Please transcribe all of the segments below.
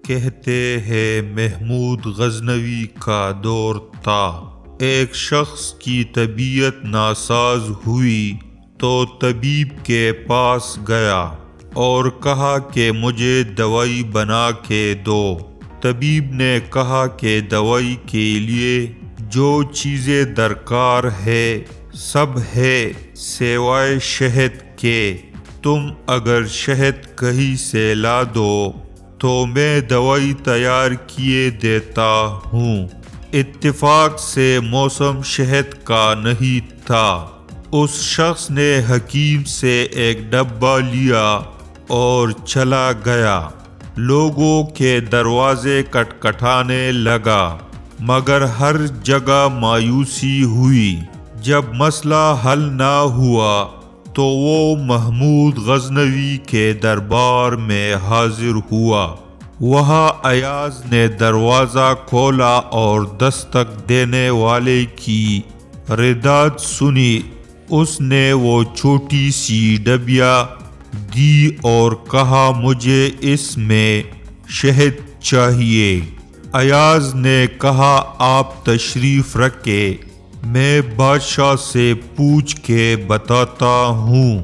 کہتے ہیں محمود غزنوی کا دور تھا۔ ایک شخص کی طبیعت ناساز ہوئی تو طبیب کے پاس گیا اور کہا کہ مجھے دوائی بنا کے دو۔ طبیب نے کہا کہ دوائی کے لیے جو چیزیں درکار ہے سب ہے سوائے شہد کے۔ تم اگر شہد کہیں سے لا دو تو میں دوائی تیار کیے دیتا ہوں۔ اتفاق سے موسم شہد کا نہیں تھا۔ اس شخص نے حکیم سے ایک ڈبہ لیا اور چلا گیا۔ لوگوں کے دروازے کھٹکھٹانے لگا مگر ہر جگہ مایوسی ہوئی۔ جب مسئلہ حل نہ ہوا تو وہ محمود غزنوی کے دربار میں حاضر ہوا۔ وہاں ایاز نے دروازہ کھولا اور دستک دینے والے کی رداء سنی۔ اس نے وہ چھوٹی سی ڈبیا دی اور کہا مجھے اس میں شہد چاہیے۔ ایاز نے کہا آپ تشریف رکھیں، میں بادشاہ سے پوچھ کے بتاتا ہوں۔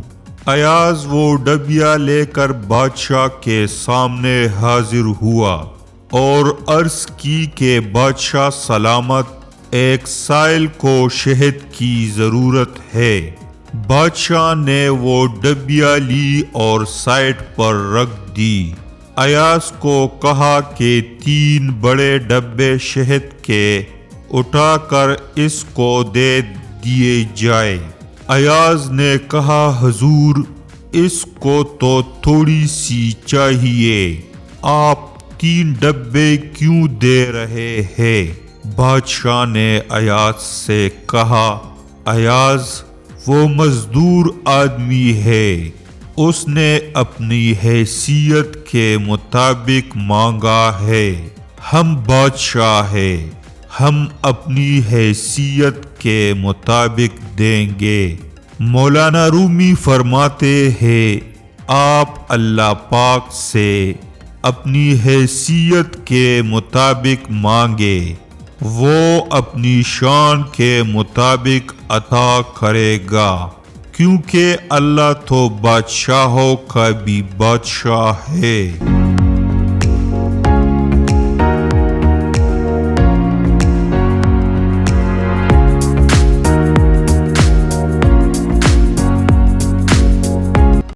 ایاز وہ ڈبیا لے کر بادشاہ کے سامنے حاضر ہوا اور عرض کی کہ بادشاہ سلامت، ایک سائل کو شہد کی ضرورت ہے۔ بادشاہ نے وہ ڈبیا لی اور سائٹ پر رکھ دی۔ ایاز کو کہا کہ 3 بڑے ڈبے شہد کے اٹھا کر اس کو دے دیے جائے۔ ایاز نے کہا حضور اس کو تو تھوڑی سی چاہیے، آپ 3 ڈبے کیوں دے رہے ہیں؟ بادشاہ نے ایاز سے کہا ایاز وہ مزدور آدمی ہے، اس نے اپنی حیثیت کے مطابق مانگا ہے۔ ہم بادشاہ ہیں، ہم اپنی حیثیت کے مطابق دیں گے۔ مولانا رومی فرماتے ہیں آپ اللہ پاک سے اپنی حیثیت کے مطابق مانگے، وہ اپنی شان کے مطابق عطا کرے گا، کیونکہ اللہ تو بادشاہوں کا بھی بادشاہ ہے۔